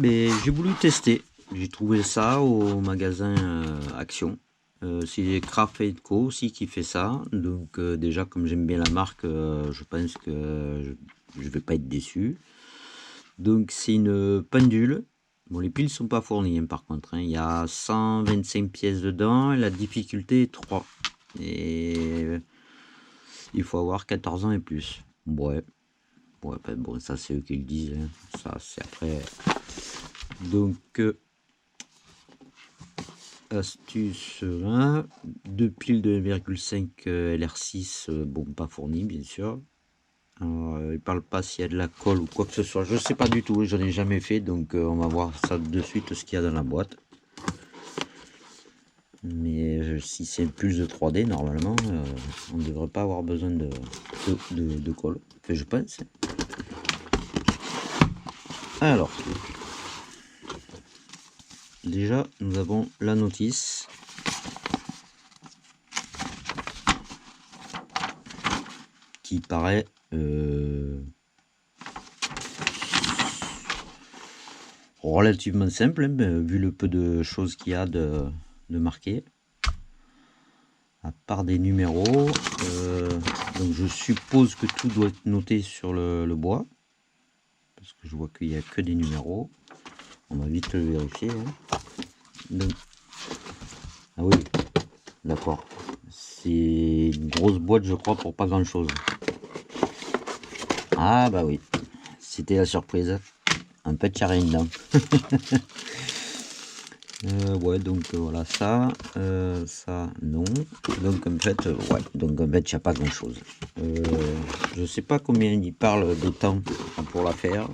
Mais j'ai voulu tester. J'ai trouvé ça au magasin Action. C'est Craft Co aussi qui fait ça. Donc déjà, comme j'aime bien la marque, je pense que je vais pas être déçu. Donc c'est une pendule. Bon, les piles sont pas fournies hein, par contre. Hein. Il y a 125 pièces dedans. La difficulté est 3. Et il faut avoir 14 ans et plus. Ouais. Ouais, ben bon, ça c'est eux qui le disent. Hein. Ça c'est après. Donc astuce 1, 2 piles de 1,5 LR6, bon pas fournies bien sûr. Alors, il parle pas s'il y a de la colle ou quoi que ce soit, je sais pas du tout, j'en ai jamais fait, donc on va voir ça de suite ce qu'il y a dans la boîte. Mais si c'est plus de 3D, normalement, on ne devrait pas avoir besoin de colle, enfin, je pense. Alors, déjà, nous avons la notice. Qui paraît relativement simple, hein, vu le peu de choses qu'il y a de marqué. À part des numéros, donc je suppose que tout doit être noté sur le bois. Parce que je vois qu'il n'y a que des numéros. On va vite le vérifier. Hein. Donc, ah oui, d'accord. C'est une grosse boîte, je crois, pour pas grand chose. Ah bah oui, c'était la surprise. Un peu de charine dedans. Ouais, donc voilà ça, non. Donc en fait, ouais, donc en fait, il n'y a pas grand chose. Je sais pas combien il parle de temps pour la faire.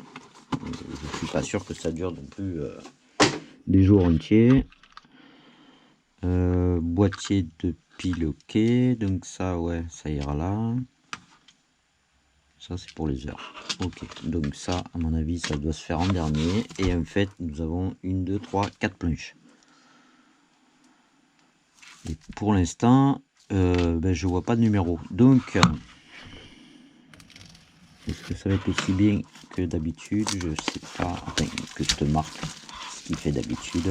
Je suis pas sûr que ça dure non plus des jours entiers. Boîtier de pile, ok. Donc ça, ouais, ça ira là. Ça, c'est pour les heures. Ok, donc ça, à mon avis, ça doit se faire en dernier. Et en fait, nous avons 1, 2, 3, 4 planches. Et pour l'instant, ben, je vois pas de numéro. Donc, est-ce que ça va être aussi bien que d'habitude? Je sais pas. Enfin, que je te marque ce qu'il fait d'habitude.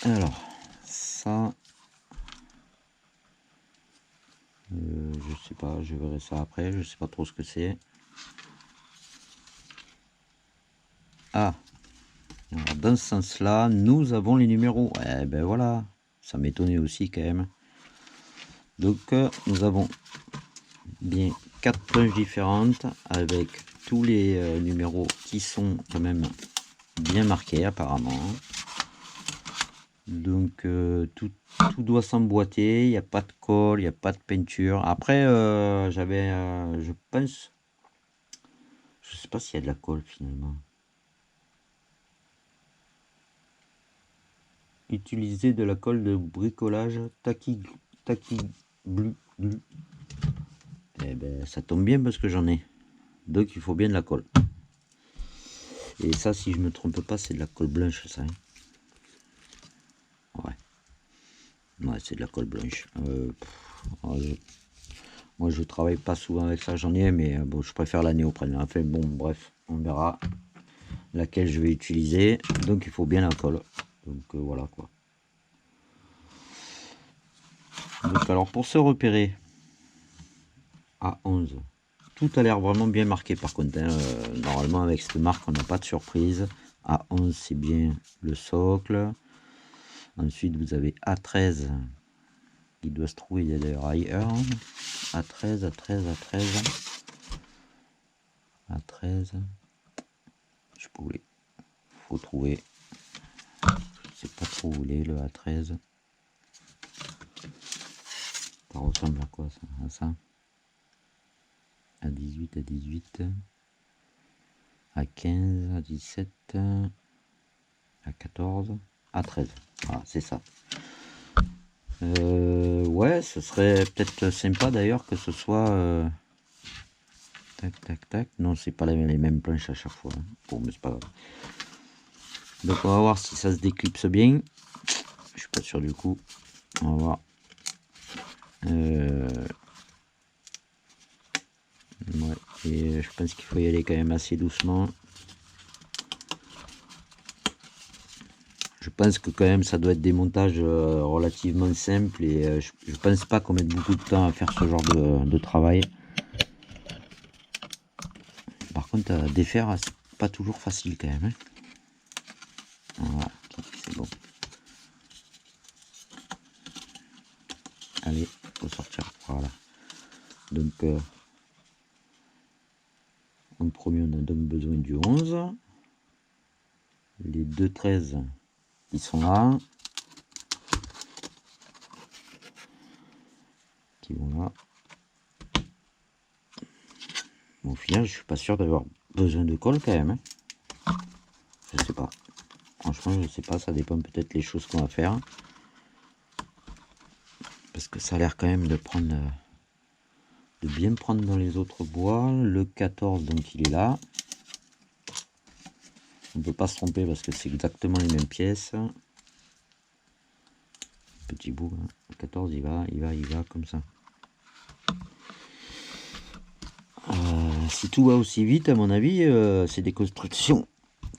Alors, ça, je sais pas. Je verrai ça après. Je sais pas trop ce que c'est. Ah, alors dans ce sens-là, nous avons les numéros. Eh ben voilà, ça m'étonnait aussi quand même. Donc, nous avons bien 4 planches différentes avec tous les numéros qui sont quand même bien marqués apparemment. Donc tout doit s'emboîter, il n'y a pas de colle, il n'y a pas de peinture. Après j'avais, je pense, je sais pas s'il y a de la colle finalement. Utiliser de la colle de bricolage Taki Glue. Eh ben ça tombe bien parce que j'en ai. Donc il faut bien de la colle. Et ça, si je me trompe pas, c'est de la colle blanche, ça. Hein. Ouais, c'est de la colle blanche. Moi, je travaille pas souvent avec ça, j'en ai, mais bon, je préfère la néoprène. Enfin, bon, bref, on verra laquelle je vais utiliser. Donc, il faut bien la colle. Donc, voilà, quoi. Donc, alors, pour se repérer à 11, tout a l'air vraiment bien marqué, par contre. Hein, normalement, avec cette marque, on n'a pas de surprise. À 11, c'est bien le socle. Ensuite, vous avez A13. Il doit se trouver d'ailleurs ailleurs. A13, A13, A13. A13. Je sais pas où il est. Faut trouver. Je sais pas trop où il est le A13. Ça ressemble à quoi ça? À ça? A18, A18. A15, A17. A14. A13. Voilà, c'est ça. Ouais, ce serait peut-être sympa d'ailleurs que ce soit. Tac, tac, tac. Non, c'est pas les mêmes planches à chaque fois. Hein. Bon, mais c'est pas grave. Donc on va voir si ça se déclipse bien. Je suis pas sûr du coup. On va voir. Ouais. Et je pense qu'il faut y aller quand même assez doucement. Je pense que quand même ça doit être des montages relativement simples et je pense pas qu'on mette beaucoup de temps à faire ce genre de travail. Par contre à défaire c'est pas toujours facile quand même. Voilà, c'est bon. Allez, faut sortir. Voilà. Donc en premier on a donc besoin du 11. Les deux 13 ils sont là. Qui vont là. Bon, au final je suis pas sûr d'avoir besoin de colle quand même. Je sais pas. Franchement je sais pas, ça dépend peut-être les choses qu'on va faire. Parce que ça a l'air quand même de prendre... de bien prendre dans les autres bois. Le 14 donc il est là. On ne peut pas se tromper parce que c'est exactement les mêmes pièces. Petit bout, hein. Le 14 il va comme ça. Si tout va aussi vite, à mon avis, c'est des constructions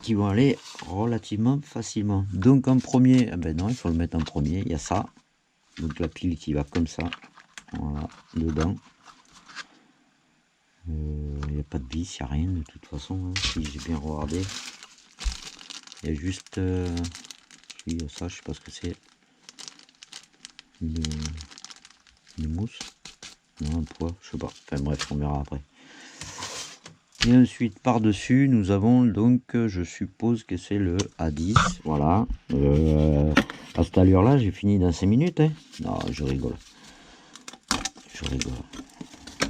qui vont aller relativement facilement. Donc en premier, ah ben non, il faut le mettre en premier, il y a ça. Donc la pile qui va comme ça, voilà, dedans. Il n'y a pas de vis, il n'y a rien de toute façon, hein, si j'ai bien regardé. Il y a juste ça, je sais pas ce que c'est. Une mousse. Non, un poids, je sais pas. Enfin bref, on verra après. Et ensuite, par-dessus, nous avons donc, je suppose que c'est le A10. Voilà. À cette allure-là, j'ai fini dans 5 minutes. Hein. Non, je rigole. Je rigole.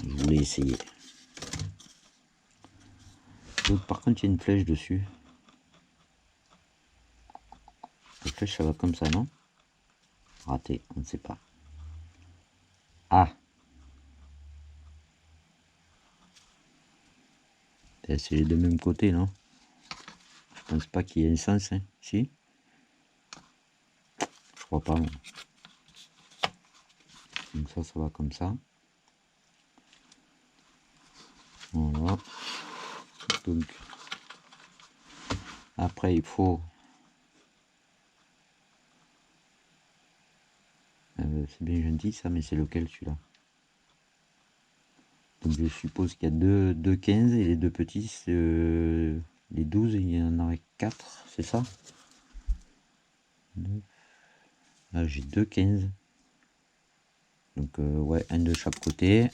Je voulais essayer. Donc, par contre, il y a une flèche dessus. La flèche, ça va comme ça, non? Raté, on ne sait pas. Ah! C'est les deux mêmes côtés, non? Je pense pas qu'il y ait un sens, hein. Si? Je crois pas. Non. Donc ça va comme ça. Voilà. Donc après il faut c'est bien gentil ça, mais c'est lequel celui-là? Donc je suppose qu'il y a deux 15 et les deux petits, les 12, il y en aurait 4, c'est ça? Là j'ai deux 15. Donc ouais, un de chaque côté.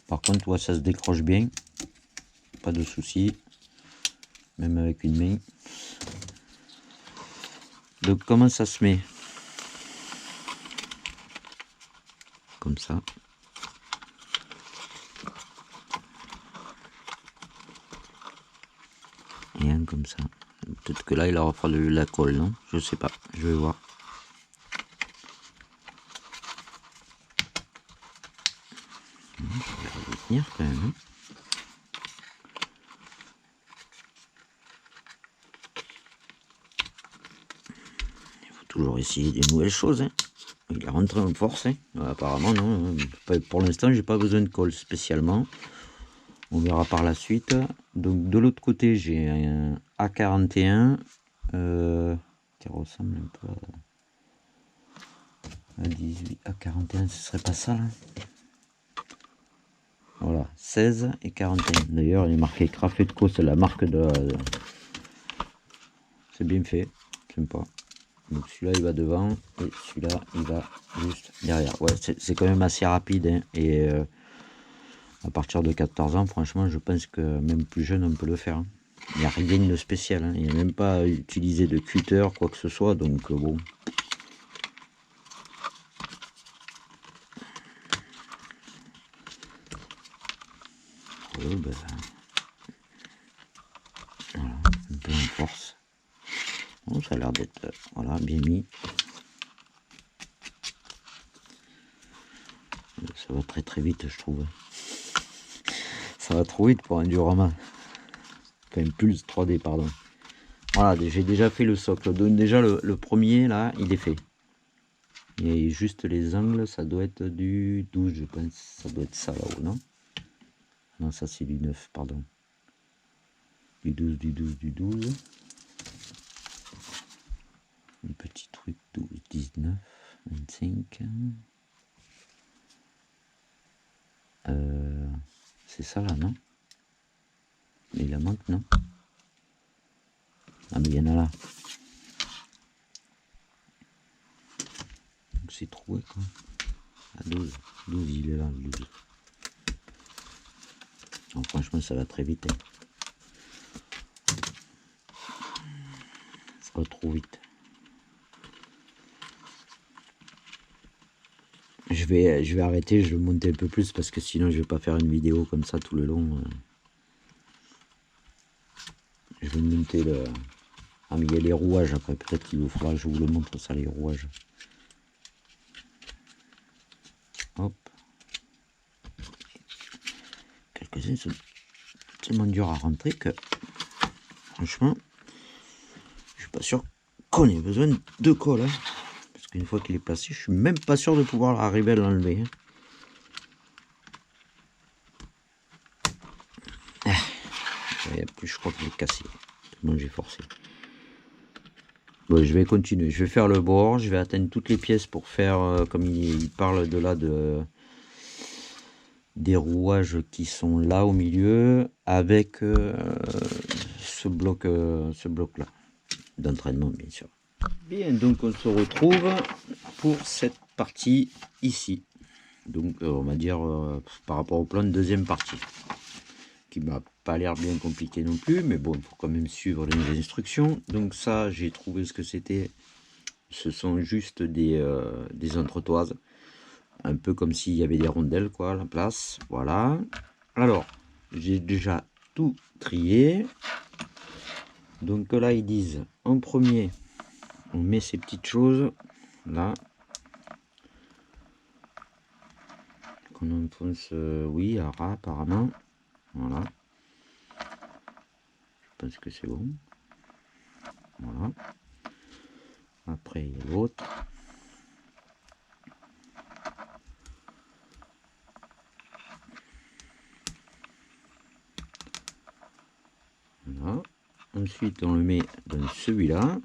Par contre, ouais, ça se décroche bien. Pas de souci. Même avec une main. Donc comment ça se met? Comme ça. Et un comme ça. Peut-être que là il aura pas la colle, non? Je sais pas, je vais voir. Ça va tenir quand même. Hein. Il faut toujours essayer des nouvelles choses. Hein. Il est rentré en force. Hein. Apparemment non. Pour l'instant j'ai pas besoin de colle spécialement. On verra par la suite. Donc de l'autre côté j'ai un A41 qui ressemble un peu à 18. A41 ce serait pas ça là? Voilà, 16 et 41. D'ailleurs il est marqué Crafetco, c'est la marque de... C'est bien fait, sympa. Donc celui-là il va devant et celui-là il va juste derrière. Ouais, c'est quand même assez rapide hein, et à partir de 14 ans franchement je pense que même plus jeune on peut le faire. Hein. Il n'y a rien de spécial, hein. Il n'y a même pas utilisé de cutter quoi que ce soit, donc bon. Ben, voilà, un peu en force. Bon, ça a l'air d'être voilà, bien mis. Ça va très vite je trouve. Ça va trop vite pour un diorama. Enfin Pulse 3D pardon. Voilà, j'ai déjà fait le socle. Donc déjà le premier là il est fait. Et juste les angles ça doit être du 12 je pense. Ça doit être ça là-haut non? Non, ça c'est du 9, pardon. Du 12, du 12, du 12. Un petit truc, 12, 19, 25. C'est ça là, non? Mais il en manque, non? Ah, mais il y en a là. Donc c'est trouvé quoi. Ah, 12. 12, il est là, le 12. Donc, franchement, ça va très vite. Hein. Ça va trop vite. Je vais arrêter, je vais monter un peu plus parce que sinon je vais pas faire une vidéo comme ça tout le long. Je vais monter le... Ah mais il y a les rouages après, peut-être qu'il vous faudra que je vous le montre ça, les rouages. Hop. Quelques-uns sont tellement durs à rentrer que franchement, je suis pas sûr qu'on ait besoin de colle. Hein. Parce qu'une fois qu'il est placé, je suis même pas sûr de pouvoir arriver à l'enlever. Hein. Plus je crois qu'il est cassé. Tellement j'ai forcé. Bon, je vais continuer. Je vais faire le bord. Je vais atteindre toutes les pièces pour faire, comme il parle de là, des rouages qui sont là au milieu avec ce bloc là d'entraînement, bien sûr. Bien, donc on se retrouve pour cette partie ici. Donc on va dire par rapport au plan de deuxième partie. Qui m'a pas l'air bien compliqué non plus, mais bon, il faut quand même suivre les instructions. Donc ça, j'ai trouvé ce que c'était. Ce sont juste des entretoises, un peu comme s'il y avait des rondelles quoi à la place. Voilà. Alors, j'ai déjà tout trié. Donc là, ils disent en premier, on met ces petites choses là. Qu'on enfonce, oui, à ras apparemment. Voilà. Je pense que c'est bon. Voilà. Après, il y a l'autre. Voilà. Ensuite, on le met dans celui-là.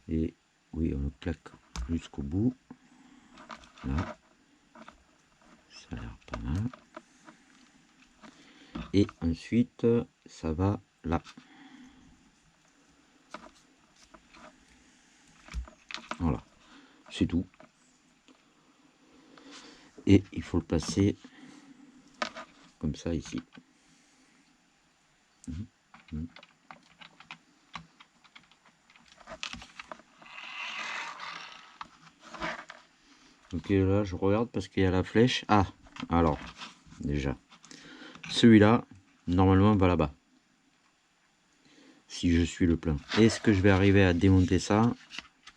Et oui, on le claque jusqu'au bout. Là. Ça a l'air pas mal. Et ensuite, ça va là. Voilà. C'est tout. Et il faut le placer comme ça ici. Ok, là je regarde parce qu'il y a la flèche. Ah, alors, déjà, celui-là, normalement va là-bas. Si je suis le plein. Est-ce que je vais arriver à démonter ça?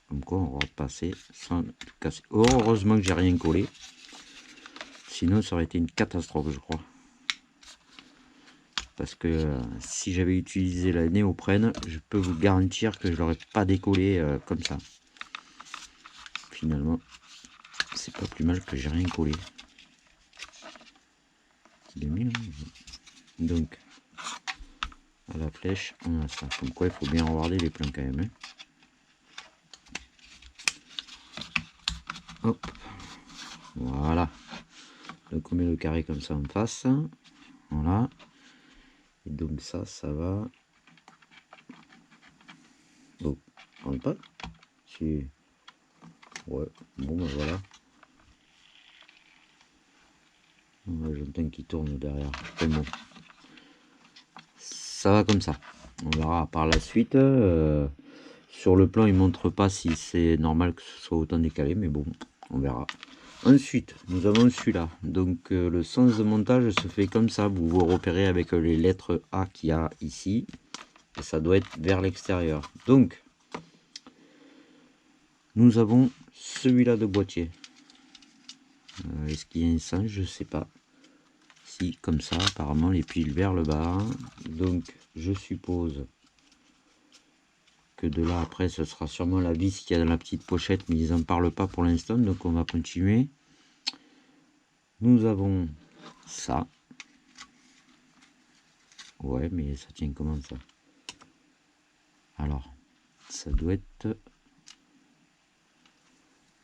Comme quoi, on va passer sans casser. Oh, heureusement que j'ai rien collé. Sinon, ça aurait été une catastrophe, je crois. Parce que si j'avais utilisé la néoprène, je peux vous garantir que je l'aurais pas décollé comme ça. Finalement, c'est pas plus mal que j'ai rien collé. 2000. Donc, à la flèche, on a ça. Comme quoi, il faut bien regarder les plans quand même. Hein. Hop. Voilà. Donc, on met le carré comme ça en face. Voilà. Et donc, ça va. Oh, on pas. Si. Ouais. Bon, ben voilà. J'entends qu'il tourne derrière. C'est bon. Ça va comme ça. On verra par la suite. Sur le plan, il montre pas si c'est normal que ce soit autant décalé, mais bon, on verra. Ensuite, nous avons celui-là. Donc, le sens de montage se fait comme ça. Vous vous repérez avec les lettres A qu'il y a ici. Et ça doit être vers l'extérieur. Donc, nous avons celui-là de boîtier. Est-ce qu'il y a un sens? Je sais pas. Si, comme ça, apparemment, les piles vers le bas. Donc, je suppose que de là, après, ce sera sûrement la vis qu'il y a dans la petite pochette, mais ils n'en parlent pas pour l'instant, donc on va continuer. Nous avons ça. Ouais, mais ça tient comment ça? Alors, ça doit être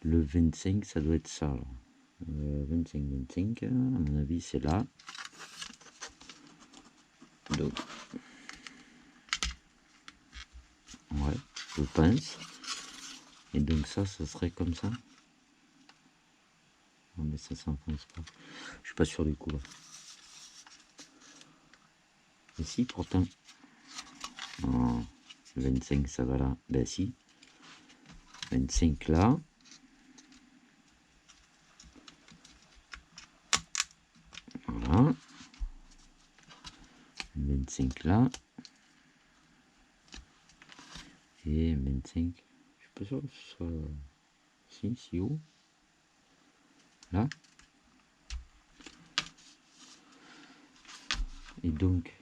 le 25, ça doit être ça. Alors. 25, à mon avis, c'est là. Donc, ouais, je pense. Et donc ça serait comme ça. Non, mais ça s'enfonce pas. Je suis pas sûr du coup là. Et si pourtant. Oh, 25 ça va là. Ben si. 25 là. Voilà. 25 là. Et 25. Je suis pas sûr que ce soit. Si haut. Là. Et donc.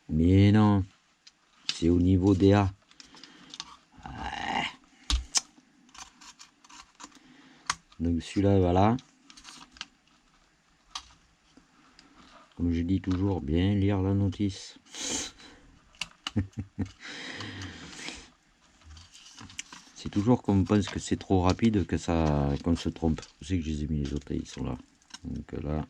Mais non. C'est au niveau des A. Ouais. Donc celui-là, voilà. Comme je dis toujours, bien lire la notice. C'est toujours qu'on pense que c'est trop rapide que ça qu'on se trompe. Je sais que je les ai mis les autres, ils sont là. Donc là.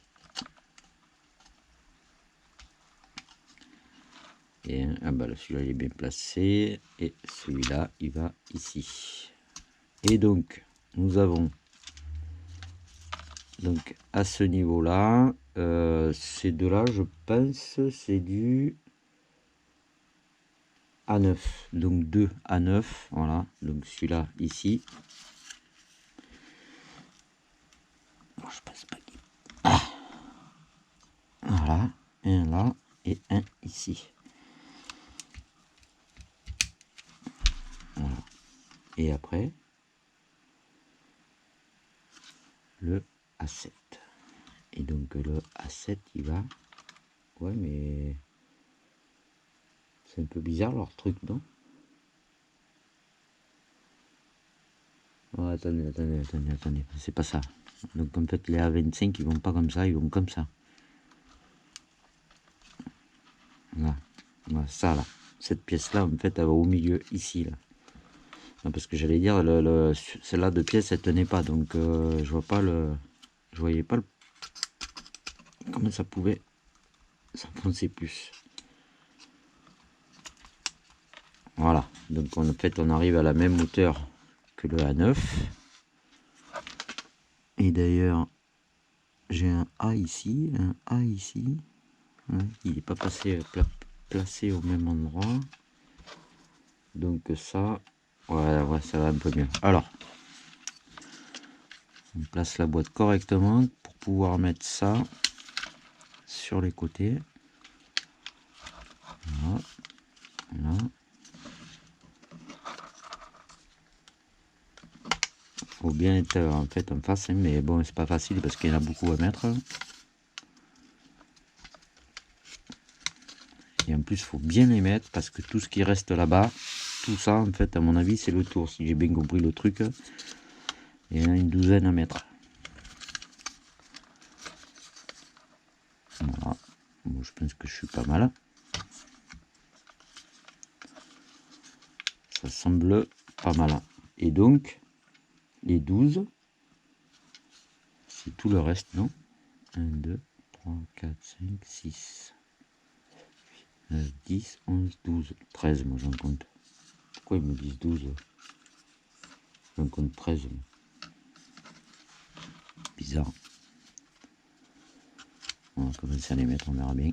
Et ah bah celui-là il est bien placé. Et celui-là il va ici. Et donc nous avons donc à ce niveau-là, ces deux-là, je pense, c'est du A9. Donc 2 A9, voilà. Donc celui-là ici. Alors, je pense pas qu'il... Ah. Voilà, un là et un ici. Voilà. Et après, le A7. Et donc le A7, il va... Ouais, mais... C'est un peu bizarre leur truc, non? Oh, attendez. C'est pas ça. Donc en fait, les A25, ils vont pas comme ça, ils vont comme ça. Voilà. Voilà, ça, là. Cette pièce-là, en fait, elle va au milieu, ici, là. Non, parce que j'allais dire, celle-là de pièce, elle tenait pas. Donc, je vois pas le... Je voyais pas le... Comment ça pouvait s'enfoncer plus. Voilà, donc en fait on arrive à la même hauteur que le A9. Et d'ailleurs, j'ai un A ici, Ouais, il n'est pas placé au même endroit. Donc ça, ouais, ça va un peu mieux. Alors, on place la boîte correctement pour pouvoir mettre ça sur les côtés. Voilà. Faut bien être en fait en face, hein, mais bon, c'est pas facile parce qu'il y en a beaucoup à mettre. Et en plus, il faut bien les mettre parce que tout ce qui reste là-bas, tout ça, en fait, à mon avis, c'est le tour. Si j'ai bien compris le truc, il y en a une douzaine à mettre. Voilà. Bon, je pense que je suis pas mal. Ça semble pas mal. Et donc, les 12, c'est tout le reste, non? 1, 2, 3, 4, 5, 6, 9, 10, 11, 12, 13, moi j'en compte. Pourquoi ils me disent 12? J'en compte 13. Bizarre. On va commencer à les mettre, on verra bien.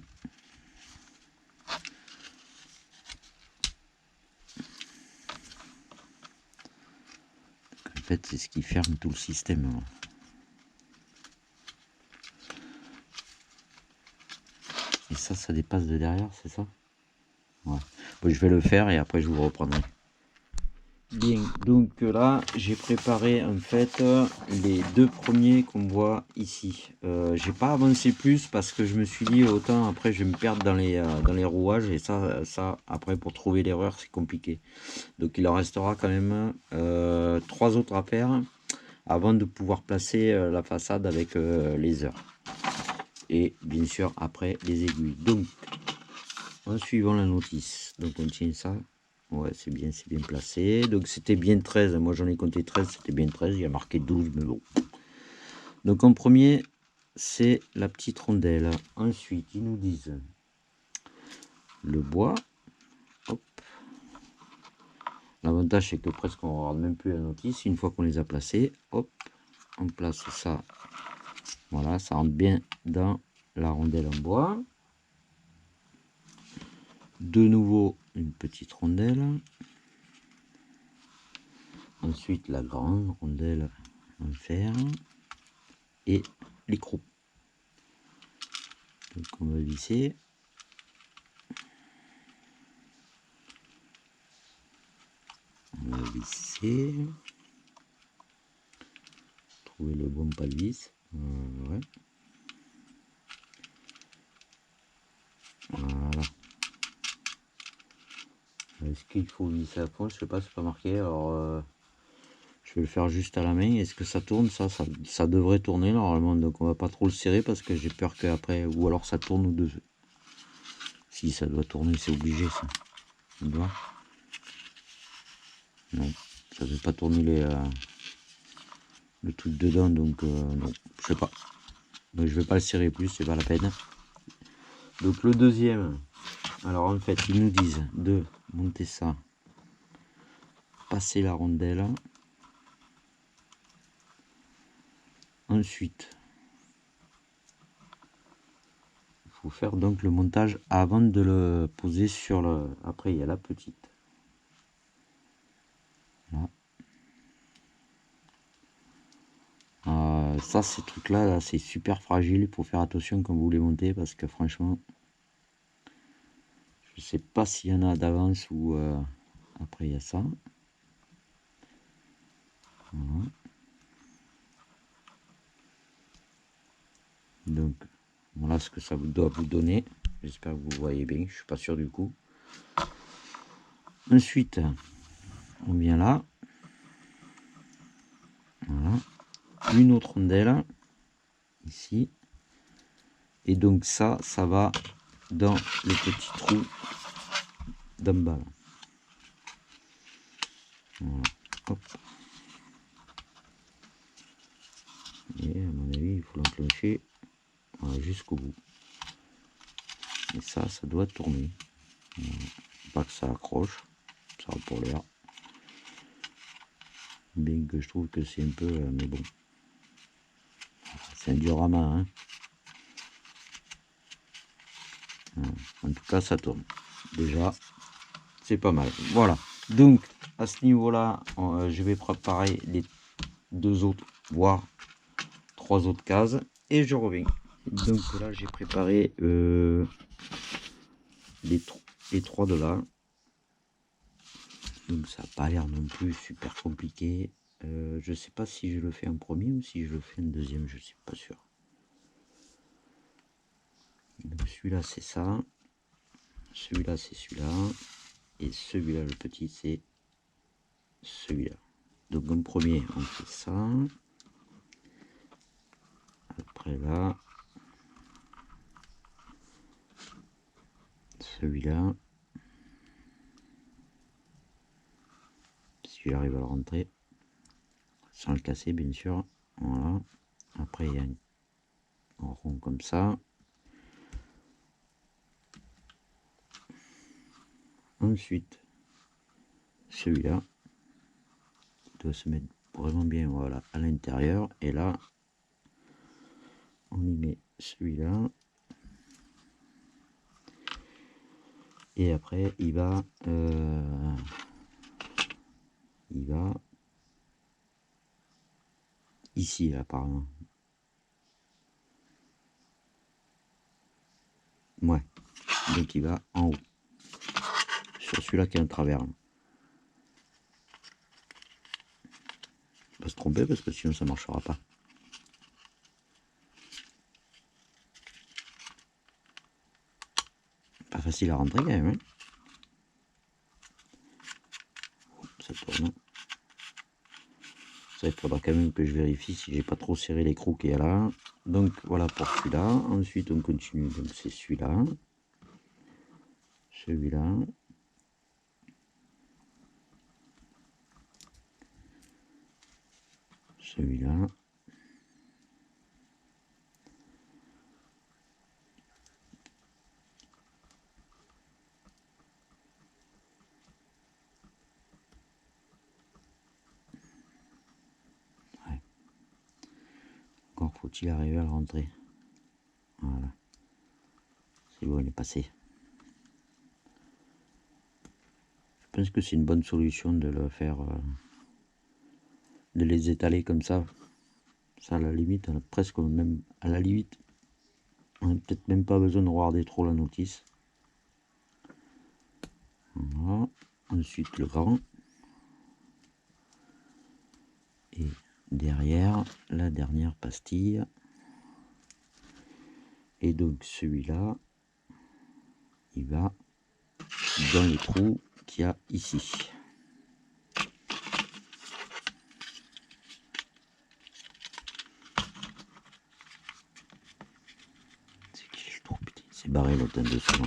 En fait, c'est ce qui ferme tout le système. Et ça dépasse de derrière, c'est ça? Ouais. Bon, je vais le faire et après je vous reprendrai. Bien, donc là j'ai préparé en fait les deux premiers qu'on voit ici. J'ai pas avancé plus parce que je me suis dit autant après je vais me perdre dans les rouages et ça après pour trouver l'erreur c'est compliqué. Donc il en restera quand même trois autres à faire. avant de pouvoir placer la façade avec les heures. Et bien sûr après les aiguilles. Donc en suivant la notice, donc on tient ça. Ouais, c'est bien placé. Donc c'était bien 13. Moi j'en ai compté 13, c'était bien 13. Il y a marqué 12, mais bon. Donc en premier, c'est la petite rondelle. Ensuite, ils nous disent le bois. Hop. L'avantage c'est que presque on ne regarde même plus la notice. Une fois qu'on les a placés, hop, on place ça. Voilà, ça rentre bien dans la rondelle en bois. De nouveau une petite rondelle. Ensuite la grande rondelle en fer et l'écrou. Donc on va visser. On va visser. Trouver le bon pas de vis. Ouais. Voilà. Est-ce qu'il faut visser à fond? Je sais pas, c'est pas marqué. Alors je vais le faire juste à la main. Est-ce que ça tourne? Ça devrait tourner normalement. Donc on va pas trop le serrer parce que j'ai peur qu'après, ou alors ça tourne ou deux. Si ça doit tourner, c'est obligé ça. On doit. Non, ça ne veut pas tourner le truc dedans, donc non, je sais pas. Donc je vais pas le serrer plus, c'est pas la peine. Donc le deuxième, alors en fait ils nous disent de monter ça, passer la rondelle. Ensuite, il faut faire donc le montage avant de le poser sur le. Après il y a la petite. Là. Ça, ces trucs là, c'est super fragile, il faut faire attention quand vous les montez parce que franchement, je sais pas s'il y en a d'avance ou après il y a ça. Voilà. Donc voilà ce que ça doit vous donner. J'espère que vous voyez bien, je suis pas sûr du coup. Ensuite, on vient là. Voilà. Une autre rondelle ici. Et donc ça va dans le petit trou d'en bas. Voilà. Hop. Et à mon avis, il faut l'enclencher voilà, jusqu'au bout. Et ça doit tourner. Voilà. Pas que ça accroche, ça va pour l'air. Bien que je trouve que c'est un peu, mais bon. C'est un diorama, hein. Voilà. En tout cas, ça tourne. Déjà, c'est pas mal. Voilà. Donc, à ce niveau-là, je vais préparer les deux autres, voire trois autres cases. Et je reviens. Donc là, j'ai préparé les trois de là. Donc ça n'a pas l'air non plus super compliqué. Je sais pas si je le fais en premier ou si je le fais en deuxième, je suis pas sûr. Donc celui-là c'est ça, celui-là c'est celui-là, et celui-là le petit c'est celui-là. Donc en premier on fait ça. Après là, celui-là, si j'arrive à le rentrer, sans le casser bien sûr. Voilà. Après il y a un rond comme ça. Ensuite, celui-là doit se mettre vraiment bien, voilà, à l'intérieur. Et là, on y met celui-là. Et après, il va ici, là, apparemment. Ouais. Donc il va en haut. Sur celui-là qui est en travers. Là. Pas se tromper parce que sinon ça marchera pas. Pas facile à rentrer quand même. Hein. Ça tourne. Ça, il faudra quand même que je vérifie si j'ai pas trop serré l'écrou qu'il y a là. Donc voilà pour celui-là. Ensuite on continue, donc c'est celui-là. Celui-là. Celui-là. Ouais. Encore faut-il arriver à le rentrer. Voilà. C'est bon, il est passé. Je pense que c'est une bonne solution de le faire, de les étaler comme ça. Ça, à la limite, presque même à la limite, on n'a peut-être même pas besoin de regarder trop la notice. Voilà. Ensuite le grand. Et derrière, la dernière pastille. Et donc celui-là, il va dans le trou qu'il y a ici. C'est qui le trou, putain, c'est barré l'autre en dessous.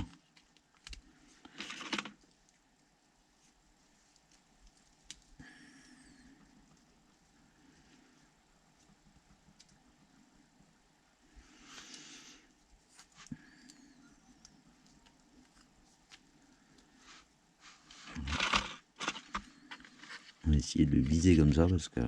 On va essayer de le viser comme ça parce que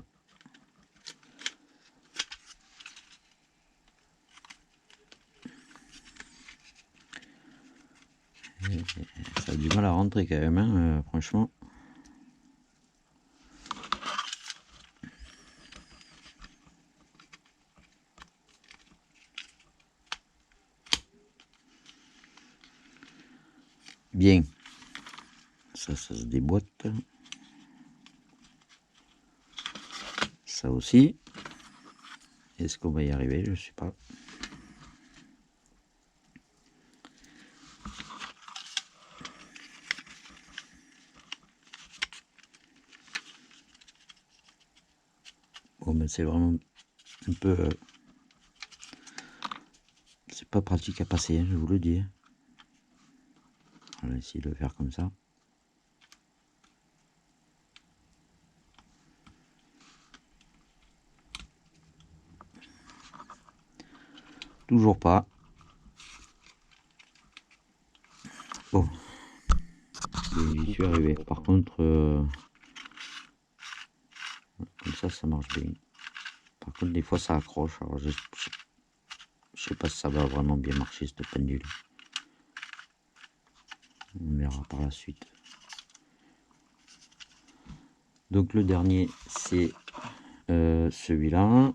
ça a du mal à rentrer quand même, hein, franchement. Bien. Ça se déboîte. Ça aussi. Est-ce qu'on va y arriver? Je sais pas. Bon, ben c'est vraiment un peu... c'est pas pratique à passer, hein, je vous le dis. On va essayer de le faire comme ça. Toujours pas. Bon. J'y suis arrivé. Par contre, comme ça marche bien. Par contre, des fois, ça accroche. Alors, je sais pas si ça va vraiment bien marcher, cette pendule. On verra par la suite. Donc, le dernier, c'est celui-là.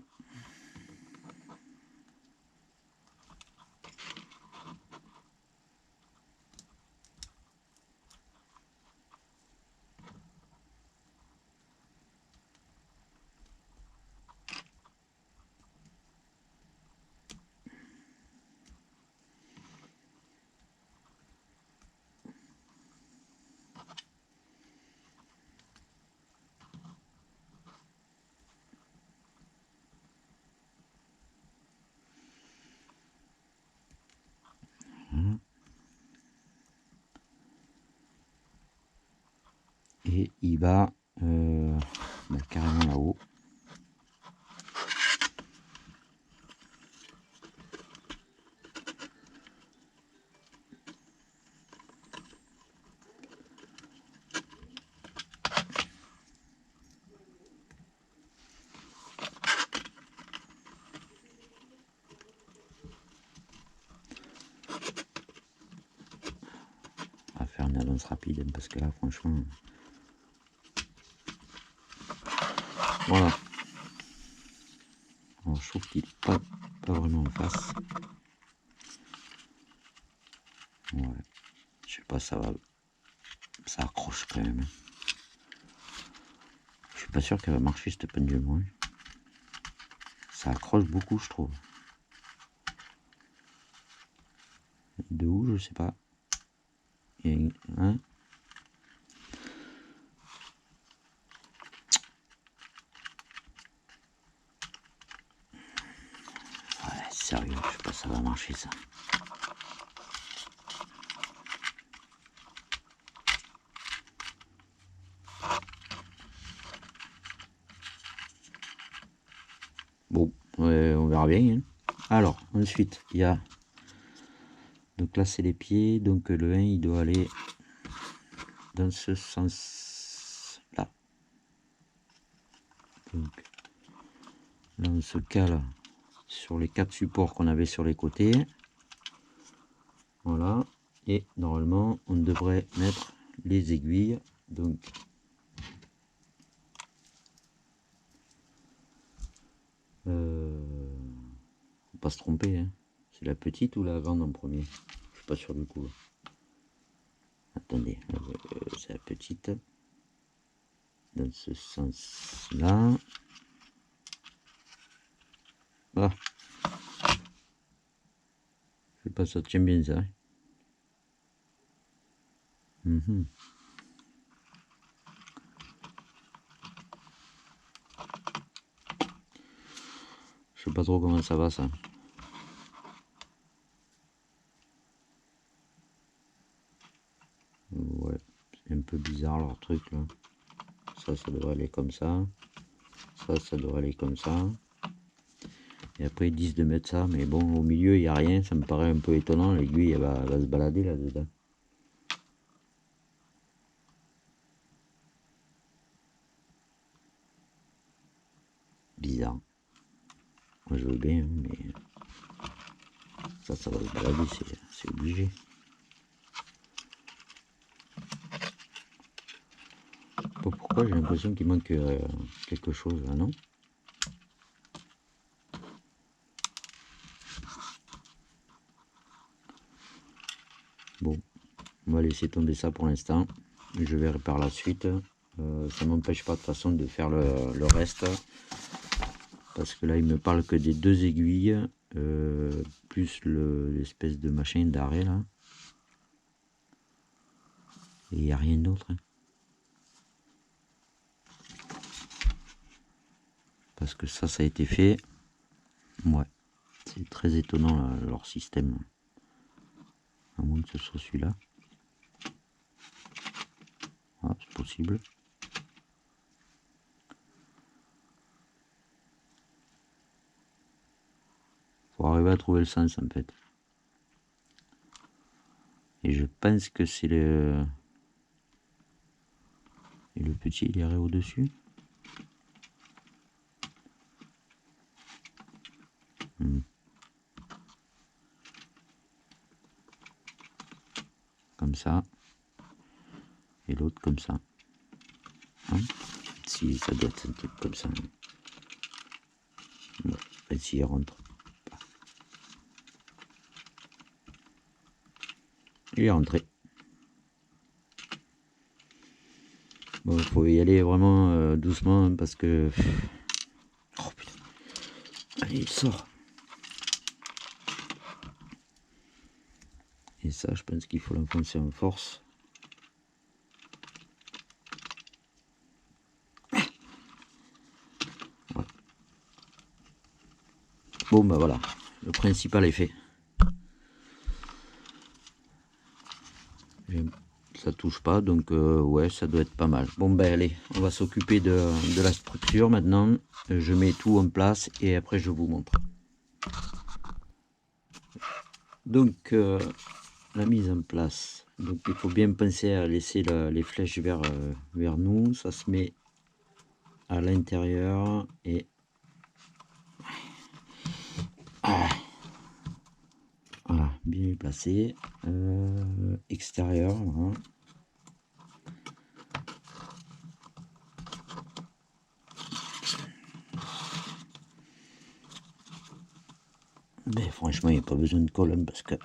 Et il va carrément là-haut. On va faire une annonce rapide parce que là, franchement... Voilà. Alors, je trouve qu'il n'est pas vraiment en face. Ouais. Je sais pas, ça va... Ça accroche quand même. Je suis pas sûr qu'elle va marcher cette pendule. Moi. Ça accroche beaucoup, je trouve. De où, je sais pas. Hein, Sérieux, je sais pas si ça va marcher ça. Bon, on verra bien. Hein. Alors, ensuite, il y a... Donc là, c'est les pieds. Donc le 1, il doit aller dans ce sens-là. Donc là, on se cale sur les 4 supports qu'on avait sur les côtés. Voilà. Et normalement, on devrait mettre les aiguilles. Donc, faut pas se tromper. Hein. C'est la petite ou la grande en premier? Je suis pas sûr du coup. Attendez, c'est la petite. Dans ce sens-là. Ah. Je sais pas, ça tient bien ça. Je sais pas trop comment ça va ça. Ouais, c'est un peu bizarre leur truc là. Ça devrait aller comme ça. Ça devrait aller comme ça. Et après ils disent de mettre ça, mais bon, au milieu il n'y a rien, ça me paraît un peu étonnant. L'aiguille elle va se balader là-dedans. Bizarre. Moi je veux bien, hein, mais ça va se balader, c'est obligé. Je sais pas pourquoi j'ai l'impression qu'il manque quelque chose là, non? Bon, on va laisser tomber ça pour l'instant. Je verrai par la suite. Ça m'empêche pas de toute façon de faire le reste. Parce que là, il me parle que des 2 aiguilles. Plus l'espèce de machin d'arrêt là. Et il n'y a rien d'autre. Hein. Parce que ça a été fait. Ouais. C'est très étonnant là, leur système. À moins que ce soit celui-là. Ah, c'est possible. Faut arriver à trouver le sens en fait. Et je pense que c'est le... Et le petit il irait au-dessus. Comme ça. Et l'autre comme ça. Hein, si ça doit être un truc comme ça. Bon, s'il rentre. Il est rentré. Bon, il faut y aller vraiment doucement hein, parce que... Oh putain. Allez, il sort. Et ça, je pense qu'il faut l'enfoncer en force. Ouais. Bon, bah voilà. Le principal est fait. Ça touche pas, donc ouais, ça doit être pas mal. Bon, ben allez, on va s'occuper de la structure maintenant. Je mets tout en place et après je vous montre. Donc, la mise en place. Donc, il faut bien penser à laisser les flèches vers nous. Ça se met à l'intérieur et... Ah. Voilà, bien placé. Extérieur, voilà. Mais franchement, il n'y a pas besoin de colonne parce que...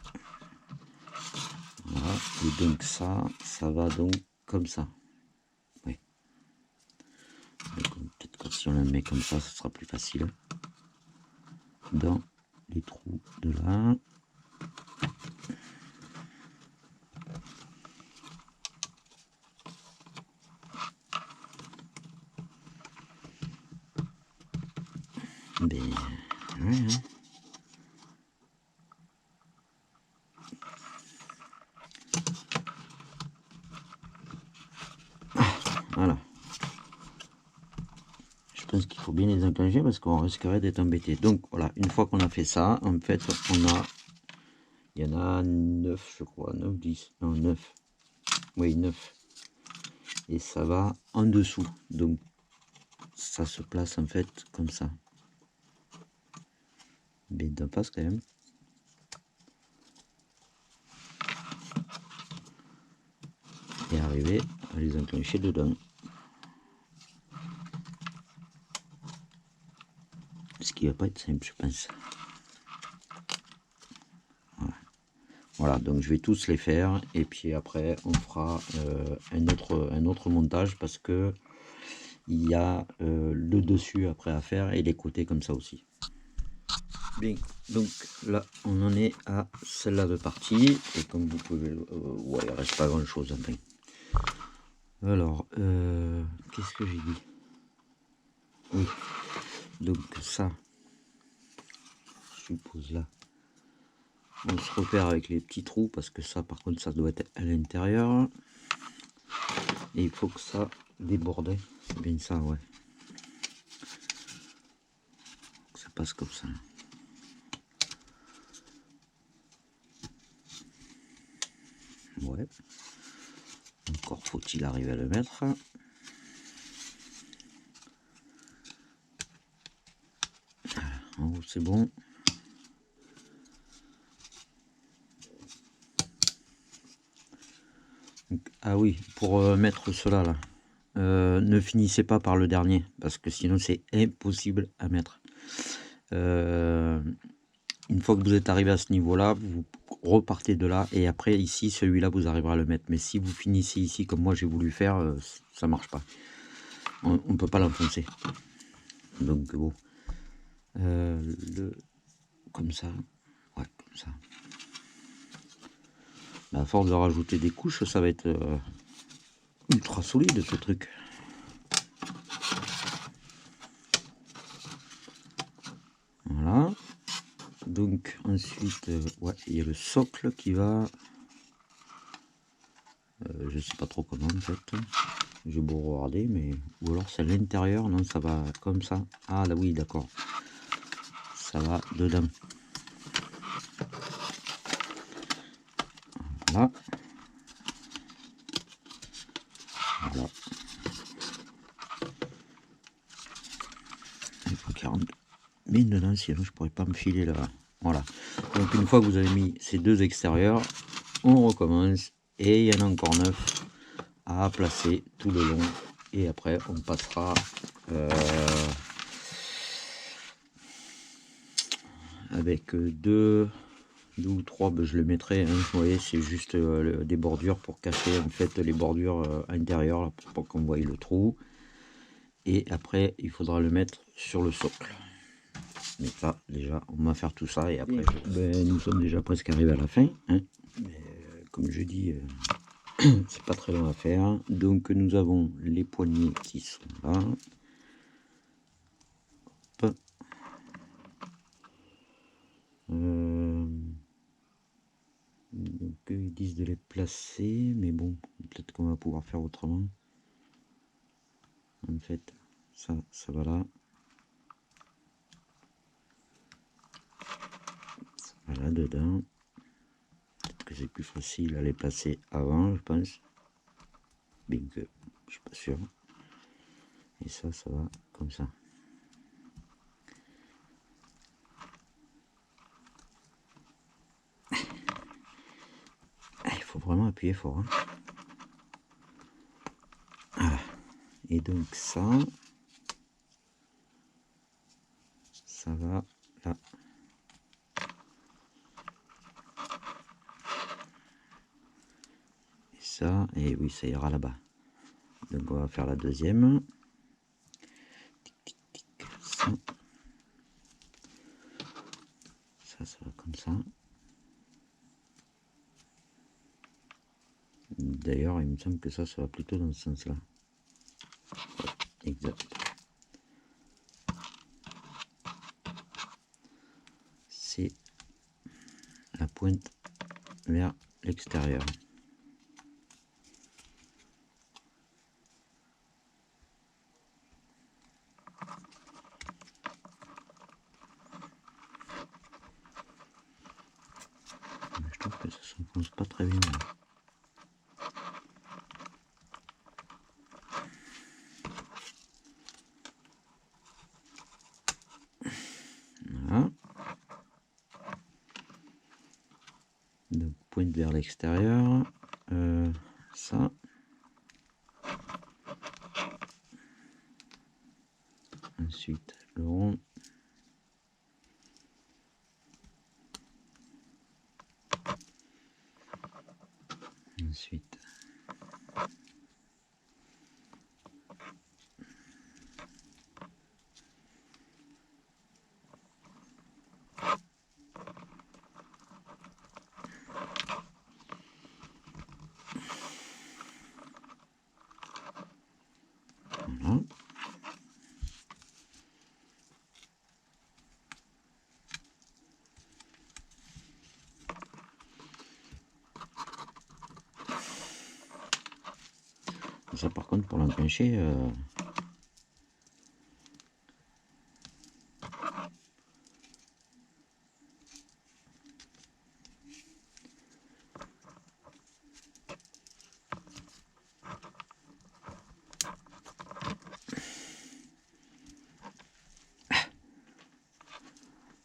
Voilà, et donc ça va donc comme ça. Oui. Peut-être que si on la met comme ça, ce sera plus facile. Dans les trous de là. Ben, ouais, hein. bien les enclencher parce qu'on risquerait d'être embêté. Donc voilà, une fois qu'on a fait ça, en fait, il y en a 9, je crois, 9, 10, non 9, oui 9. Et ça va en dessous, donc ça se place en fait comme ça. Mais d'un passe quand même. Et arriver à les enclencher dedans. Ce qui va pas être simple, je pense. Voilà, donc je vais tous les faire et puis après on fera un autre montage parce que il y a le dessus après à faire et les côtés comme ça aussi. Bien, donc là on en est à celle-là de partie et comme vous pouvez, ouais, il reste pas grand chose enfin. Alors, qu'est-ce que j'ai dit? Oui, donc ça, je suppose là. On se repère avec les petits trous parce que ça par contre ça doit être à l'intérieur et il faut que ça déborde, c'est bien ça, ouais, ça passe comme ça. Ouais, encore faut-il arriver à le mettre. En haut c'est bon. Donc, ah oui, pour mettre cela là, ne finissez pas par le dernier parce que sinon c'est impossible à mettre. Une fois que vous êtes arrivé à ce niveau là, vous repartez de là et après ici celui-là vous arriverez à le mettre. Mais si vous finissez ici comme moi j'ai voulu faire, ça marche pas. On ne peut pas l'enfoncer. Donc bon, comme ça, ouais, comme ça. À force de rajouter des couches, ça va être ultra solide ce truc. Voilà. Donc ensuite, ouais, il y a le socle qui va. Je sais pas trop comment en fait. J'ai beau regarder, mais ou alors c'est à l'intérieur, non, ça va comme ça. Ah là oui, d'accord. Ça va dedans. Voilà. Voilà. Il faut qu'il rentre bien dedans, sinon je pourrais pas me filer là. Voilà. Donc une fois que vous avez mis ces deux extérieurs, on recommence et il y en a encore 9 à placer tout le long. Et après on passera avec deux ou trois, ben je le mettrai, hein, vous voyez, c'est juste des bordures pour cacher en fait les bordures intérieures là, pour qu'on voie le trou. Et après il faudra le mettre sur le socle. Mais ça déjà on va faire tout ça et après ben, nous sommes déjà presque arrivés à la fin, hein. Mais, comme je dis, c'est pas très long à faire. Donc nous avons les poignées qui sont là. Hop. Donc ils disent de les placer, mais bon, peut-être qu'on va pouvoir faire autrement. En fait, ça va là. Ça va là dedans. Peut-être que c'est plus facile à les placer avant, je pense. Bien que je suis pas sûr. Et ça va comme ça. Il faut vraiment appuyer fort, hein. Voilà. Et donc ça va là. Et ça, et oui, ça ira là-bas. Donc on va faire la deuxième. Ça va comme ça. D'ailleurs, il me semble que ça va plutôt dans ce sens-là. Exact. C'est la pointe vers l'extérieur. s'enfonce pas très bien. Voilà. Donc pointe vers l'extérieur. Ça. Ensuite le rond. Ensuite voilà. Ça par contre pour l'enclencher,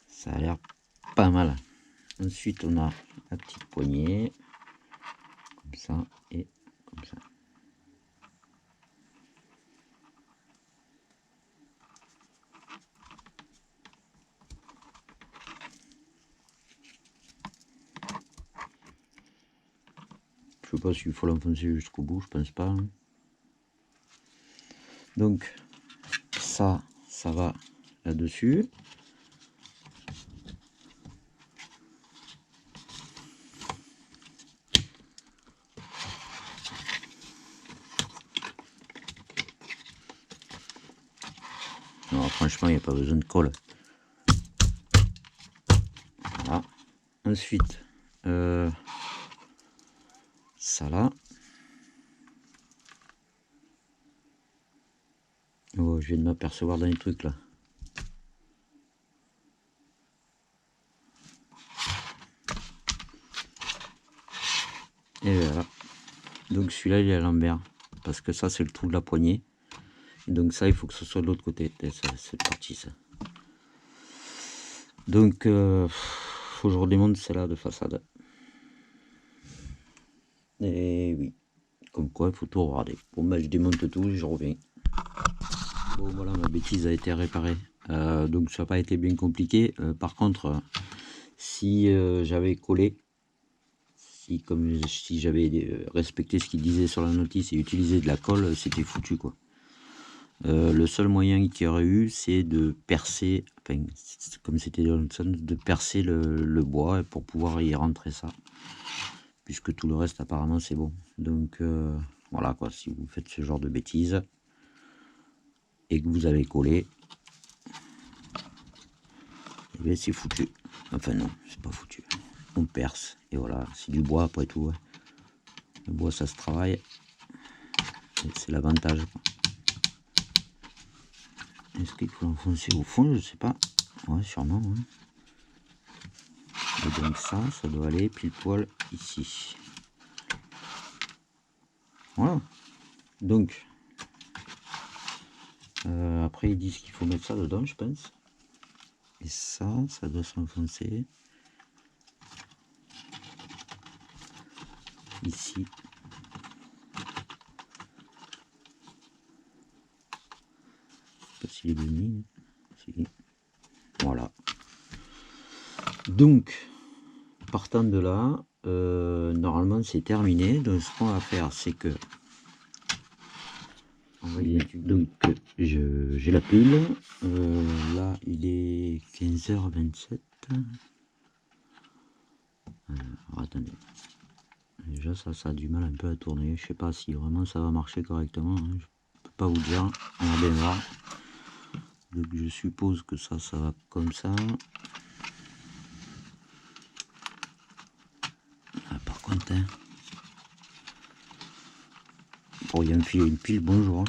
ça a l'air pas mal. Ensuite on a la petite poignée, comme ça et comme ça. Je sais pas s'il faut l'enfoncer jusqu'au bout, je pense pas. Donc ça va là-dessus. Alors franchement, il n'y a pas besoin de colle. Voilà. Ensuite, ça là. Oh, je viens de m'apercevoir dans les trucs là. Et voilà. Donc celui-là il est à l'envers. Parce que ça c'est le trou de la poignée. Et donc ça il faut que ce soit de l'autre côté. C'est parti ça. Donc faut que je redémonte celle-là de façade. Et oui. Comme quoi il faut tout regarder. Bon bah je démonte tout et je reviens. Bon voilà, ma bêtise a été réparée. Donc ça n'a pas été bien compliqué. Par contre, si j'avais collé, si j'avais respecté ce qu'il disait sur la notice et utilisé de la colle, c'était foutu quoi. Le seul moyen qu'il y aurait eu, c'est de percer, enfin, comme c'était Johnson, de percer le bois pour pouvoir y rentrer ça. Puisque tout le reste apparemment c'est bon. Donc voilà quoi, si vous faites ce genre de bêtises et que vous avez collé, eh bien c'est foutu. Enfin non, c'est pas foutu. On perce et voilà, c'est du bois après tout. Le bois ça se travaille. C'est l'avantage. Est-ce qu'il faut l'enfoncer au fond? Je sais pas. Ouais, sûrement. Ouais. Et donc ça doit aller pile poil ici. Voilà. Donc, après ils disent qu'il faut mettre ça dedans, je pense. Et ça doit s'enfoncer ici. Je sais pas s'il est bien mis. Si. Voilà. Donc, partant de là, normalement c'est terminé. Donc ce qu'on va faire, c'est que donc j'ai la pile. Là il est 15h27. Alors, attendez. Déjà ça a du mal un peu à tourner. Je sais pas si vraiment ça va marcher correctement. Hein. Je peux pas vous dire. On va bien voir. Donc je suppose que ça va comme ça. Ah, par contre, hein, pour y enfiler une pile, bonjour.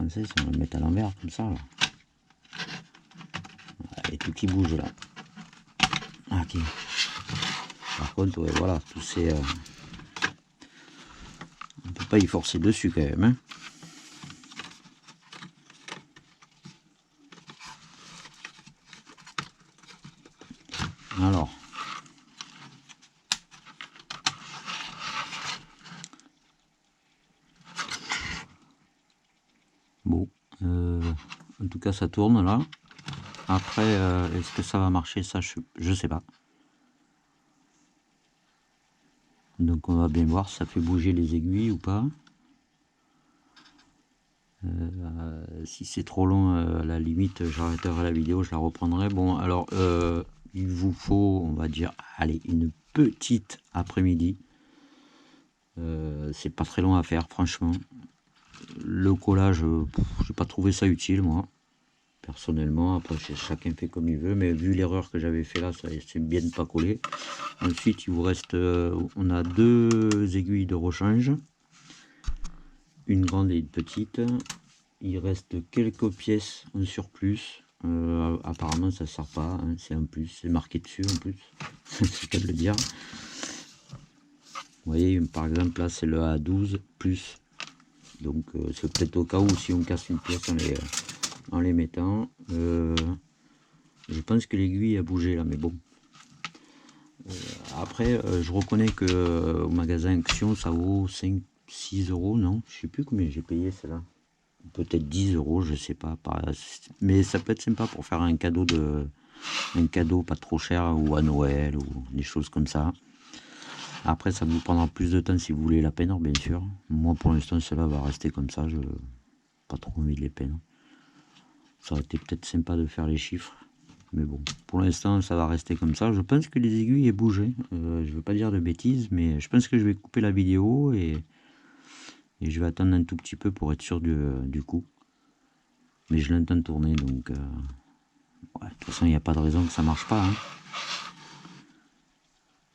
commencer, si on va le mettre à l'envers comme ça là. Et tout qui bouge là. Ok. Par contre, ouais, voilà, tous ces... on peut pas y forcer dessus quand même. Hein. Alors. Bon. En tout cas, ça tourne là. Après, est-ce que ça va marcher? Ça, je sais pas. Donc on va bien voir si ça fait bouger les aiguilles ou pas. Si c'est trop long, à la limite, j'arrêterai la vidéo, je la reprendrai. Bon, alors, il vous faut, on va dire, allez, une petite après-midi. C'est pas très long à faire, franchement. Le collage, j'ai pas trouvé ça utile, moi. Personnellement, après chacun fait comme il veut, mais vu l'erreur que j'avais fait là, c'est bien de pas coller. Ensuite, il vous reste, on a 2 aiguilles de rechange, une grande et une petite. Il reste quelques pièces en surplus. Apparemment, ça sert pas, hein, c'est en plus, c'est marqué dessus en plus, c'est le cas de le dire. Vous voyez, par exemple, là, c'est le A12 plus. Donc, c'est peut-être au cas où si on casse une pièce en les mettant. Je pense que l'aiguille a bougé là, mais bon. Après, je reconnais que au magasin Action, ça vaut 5-6 euros, non? Je sais plus combien j'ai payé celle-là. Peut-être 10 euros, je sais pas. Mais ça peut être sympa pour faire un cadeau pas trop cher, ou à Noël, ou des choses comme ça. Après, ça vous prendra plus de temps si vous voulez la peindre, bien sûr. Moi, pour l'instant, cela va rester comme ça. Je n'ai pas trop envie de les peindre. Ça aurait été peut-être sympa de faire les chiffres. Mais bon, pour l'instant, ça va rester comme ça. Je pense que les aiguilles aient bougé. Je ne veux pas dire de bêtises, mais je pense que je vais couper la vidéo et je vais attendre un tout petit peu pour être sûr du coup. Mais je l'entends tourner, donc... ouais, de toute façon, il n'y a pas de raison que ça marche pas. Hein.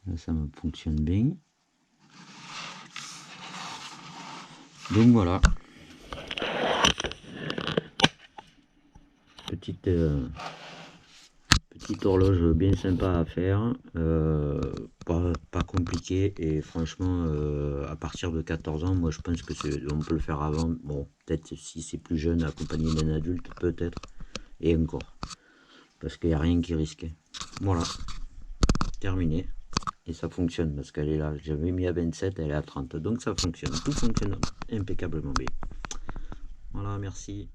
Là, ça me fonctionne bien. Donc voilà. Petite horloge bien sympa à faire. Pas compliqué. Et franchement, à partir de 14 ans, moi je pense que on peut le faire avant. Bon, peut-être si c'est plus jeune, accompagné d'un adulte, peut-être. Et encore. Parce qu'il n'y a rien qui risque. Voilà. Terminé. Et ça fonctionne parce qu'elle est là. J'avais mis à 27, elle est à 30. Donc ça fonctionne. Tout fonctionne impeccablement bien. Voilà, merci.